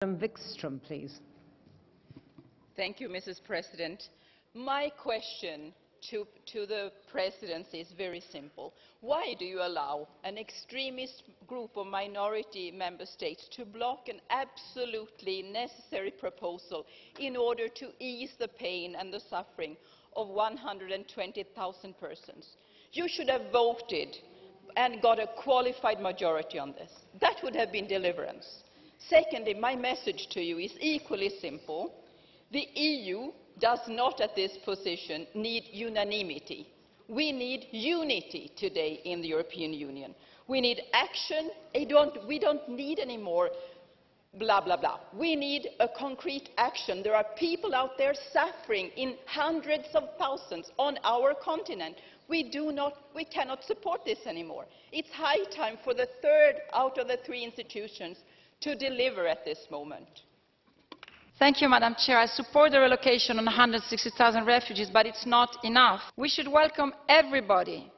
Madam WIKSTRÖM, please. Thank you, Mrs. President. My question to the presidency is very simple. Why do you allow an extremist group of minority member states to block an absolutely necessary proposal in order to ease the pain and the suffering of 120,000 persons? You should have voted and got a qualified majority on this. That would have been deliverance. Secondly, my message to you is equally simple. The EU does not at this position need unanimity. We need unity today in the European Union. We need action. We don't need any more blah, blah, blah. We need a concrete action. There are people out there suffering in hundreds of thousands on our continent. We cannot support this anymore. It's high time for the third out of the three institutions to deliver at this moment. Thank you, Madam Chair. I support the relocation on 160,000 refugees, but it's not enough. We should welcome everybody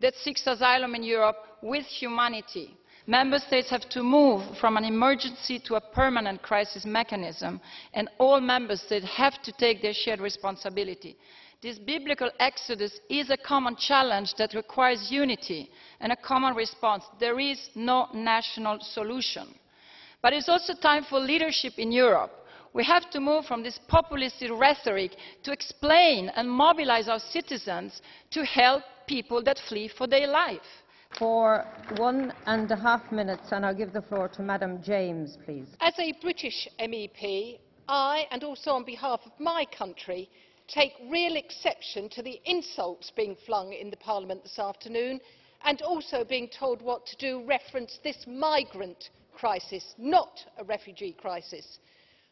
that seeks asylum in Europe with humanity. Member States have to move from an emergency to a permanent crisis mechanism, and all Member States have to take their shared responsibility. This biblical exodus is a common challenge that requires unity and a common response. There is no national solution. But it's also time for leadership in Europe. We have to move from this populist rhetoric to explain and mobilize our citizens to help people that flee for their life. For 1.5 minutes, and I'll give the floor to Madam James, please. As a British MEP, I, and also on behalf of my country, take real exception to the insults being flung in the Parliament this afternoon, and also being told what to do reference this migrant crisis, not a refugee crisis.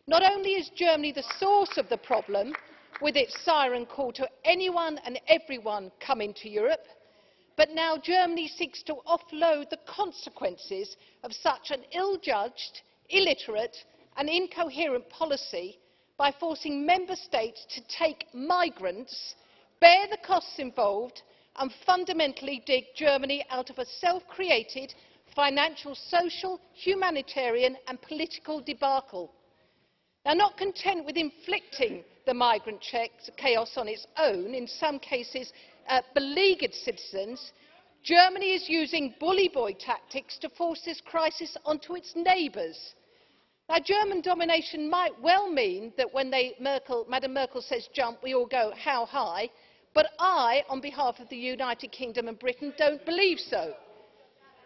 Not only is Germany the source of the problem, with its siren call to anyone and everyone coming to Europe, but now Germany seeks to offload the consequences of such an ill-judged, illiterate and incoherent policy by forcing member states to take migrants, bear the costs involved and fundamentally dig Germany out of a self-created financial, social, humanitarian and political debacle. Now, not content with inflicting the migrant chaos on its own, in some cases beleaguered citizens, Germany is using bully boy tactics to force this crisis onto its neighbours. Now, German domination might well mean that when Madam Merkel says jump, we all go, how high? But I, on behalf of the United Kingdom and Britain, don't believe so.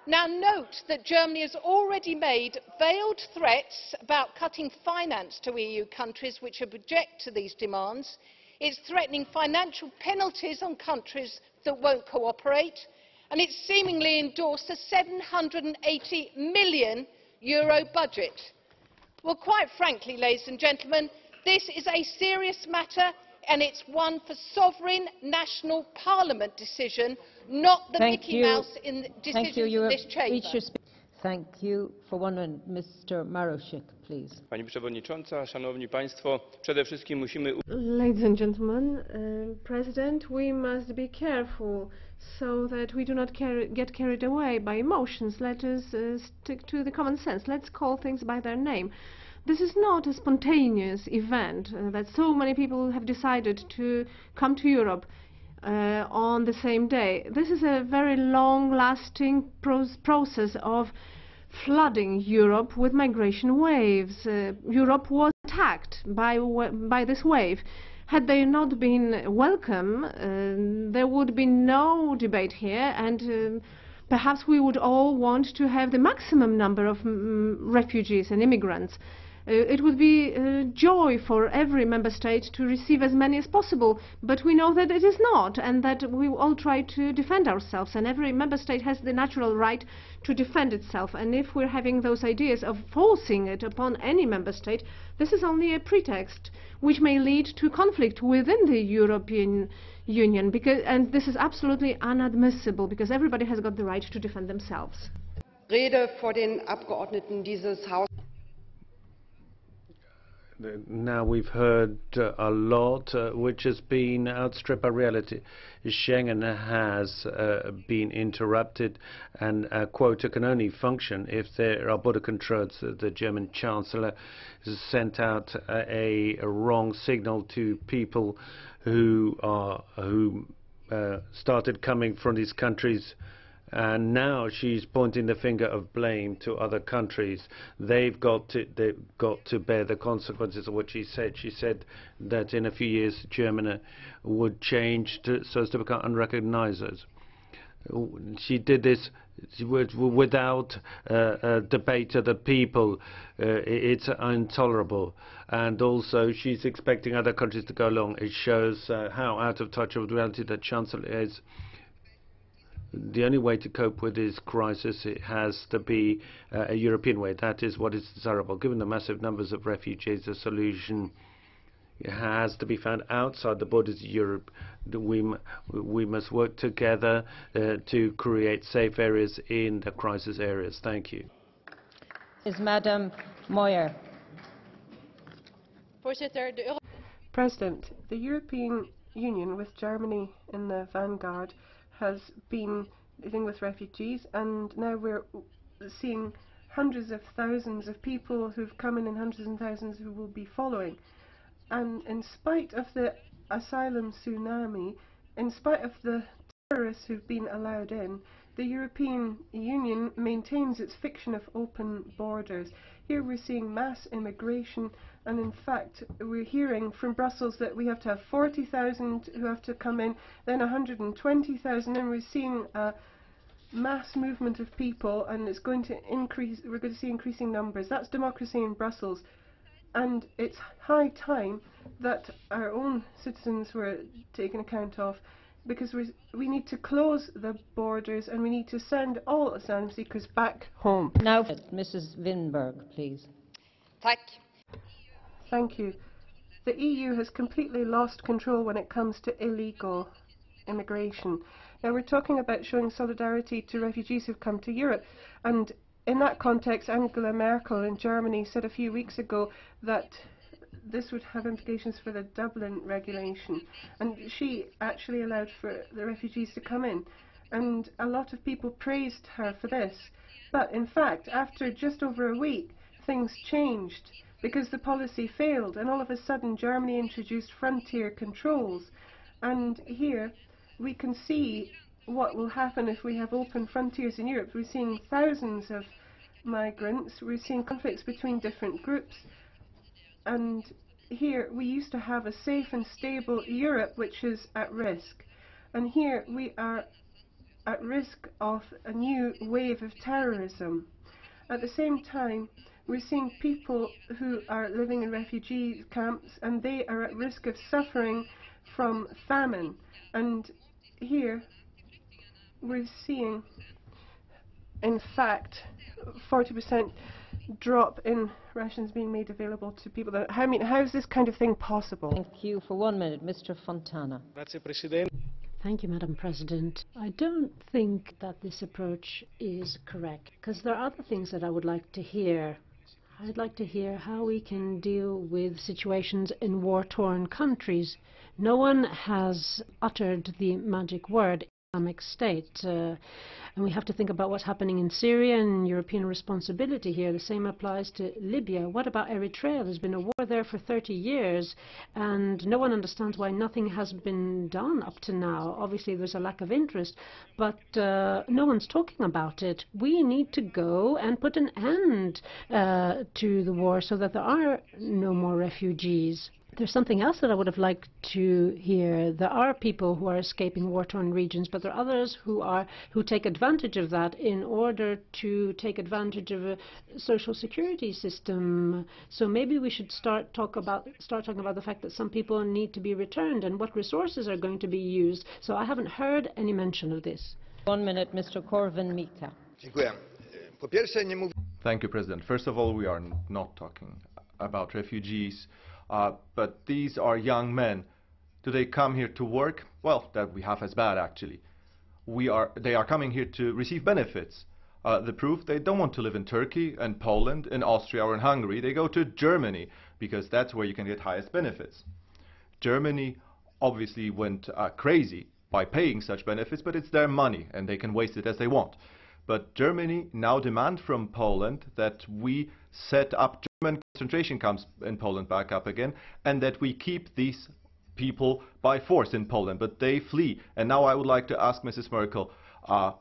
Now, note that Germany has already made veiled threats about cutting finance to EU countries which object to these demands. It's threatening financial penalties on countries that won't cooperate, and it's seemingly endorsed a €780 million budget. Well, quite frankly, ladies and gentlemen, this is a serious matter, and it's one for sovereign national parliament decision, not the Mickey Mouse in decisions in this chamber. Thank you. For 1 minute, Mr. MARUSIK, please. Pani Przewodnicząca, Szanowni Państwo, przede wszystkim musimy... Ladies and gentlemen, President, we must be careful so that we do not get carried away by emotions. Let us stick to the common sense. Let's call things by their name. This is not a spontaneous event that so many people have decided to come to Europe on the same day. This is a very long-lasting process of flooding Europe with migration waves. Europe was attacked by this wave. Had they not been welcome, there would be no debate here, and perhaps we would all want to have the maximum number of refugees and immigrants. It would be a joy for every member state to receive as many as possible, but we know that it is not, and that we all try to defend ourselves, and every member state has the natural right to defend itself. And if we're having those ideas of forcing it upon any member state, this is only a pretext which may lead to conflict within the European Union, and this is absolutely inadmissible, because everybody has got the right to defend themselves. Rede vor den Abgeordneten dieses Hauses. Now we've heard a lot which has been outstripped by reality. Schengen has been interrupted, and a quota can only function if there are border controls. The German Chancellor has sent out a wrong signal to people who started coming from these countries. And now she's pointing the finger of blame to other countries. They've got to bear the consequences of what she said. She said that in a few years Germany would change so as to become unrecognized. She did this without a debate of the people. It's intolerable. And also she's expecting other countries to go along. It shows how out of touch with reality the Chancellor is. The only way to cope with this crisis, it has to be a European way. That is what is desirable. Given the massive numbers of refugees, the solution has to be found outside the borders of Europe. We must work together to create safe areas in the crisis areas. Thank you. Is Madam Moyer. President, the European Union, with Germany in the vanguard, has been dealing with refugees, and now we're seeing hundreds of thousands of people who've come in and hundreds and thousands who will be following. And in spite of the asylum tsunami, in spite of the terrorists who've been allowed in, the European Union maintains its fiction of open borders. Here we're seeing mass immigration, and in fact we're hearing from Brussels that we have to have 40,000 who have to come in, then 120,000, and we're seeing a mass movement of people, and it's going to increase. We're going to see increasing numbers. That's democracy in Brussels, and it's high time that our own citizens were taken account of, because we need to close the borders and we need to send all asylum seekers back home. Now, Mrs. Winberg, please. Thank you. The EU has completely lost control when it comes to illegal immigration. Now we're talking about showing solidarity to refugees who've come to Europe, and in that context Angela Merkel in Germany said a few weeks ago that this would have implications for the Dublin regulation, and she actually allowed for the refugees to come in, and a lot of people praised her for this. But in fact, after just over a week, things changed because the policy failed, and all of a sudden Germany introduced frontier controls. And here we can see what will happen if we have open frontiers in Europe. We're seeing thousands of migrants, we're seeing conflicts between different groups, and here we used to have a safe and stable Europe which is at risk, and here we are at risk of a new wave of terrorism. At the same time, we're seeing people who are living in refugee camps, and they are at risk of suffering from famine, and here we're seeing in fact 40% drop in rations being made available to people. How is this kind of thing possible? Thank you. For 1 minute, Mr. Fontana. Thank you, Madam President. I don't think that this approach is correct, because there are other things that I would like to hear. I'd like to hear how we can deal with situations in war-torn countries. No one has uttered the magic word Islamic State, and we have to think about what's happening in Syria and European responsibility here. The same applies to Libya. What about Eritrea? There's been a war there for 30 years, and no one understands why nothing has been done up to now. Obviously, there's a lack of interest, but no one's talking about it. We need to go and put an end to the war so that there are no more refugees. There's something else that I would have liked to hear. There are people who are escaping war-torn regions, but there are others who take advantage of that in order to take advantage of a social security system. So maybe we should start talking about the fact that some people need to be returned and what resources are going to be used. So I haven't heard any mention of this. 1 minute, Mr. KORWIN-MIKKE. Thank you, President. First of all, we are not talking about refugees. But these are young men. Do they come here to work? Well, that would be half as bad, actually. They are coming here to receive benefits. the proof, they don't want to live in Turkey and Poland, in Austria or in Hungary. They go to Germany because that's where you can get highest benefits. Germany obviously went crazy by paying such benefits, but it's their money and they can waste it as they want. But Germany now demand from Poland that we set up German concentration camps in Poland back up again, and that we keep these people by force in Poland, but they flee. And now I would like to ask Mrs. Merkel,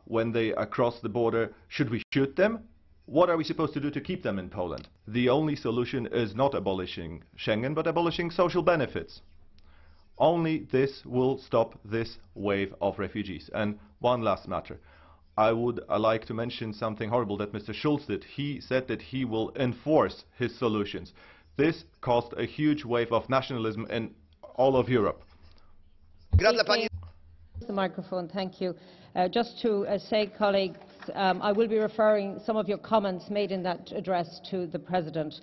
when they cross the border, should we shoot them? What are we supposed to do to keep them in Poland? The only solution is not abolishing Schengen, but abolishing social benefits. Only this will stop this wave of refugees. And one last matter. I would like to mention something horrible that Mr. Schulz did. He said that he will enforce his solutions. This caused a huge wave of nationalism in all of Europe. The microphone, thank you. Just to say, colleagues, I will be referring some of your comments made in that address to the President.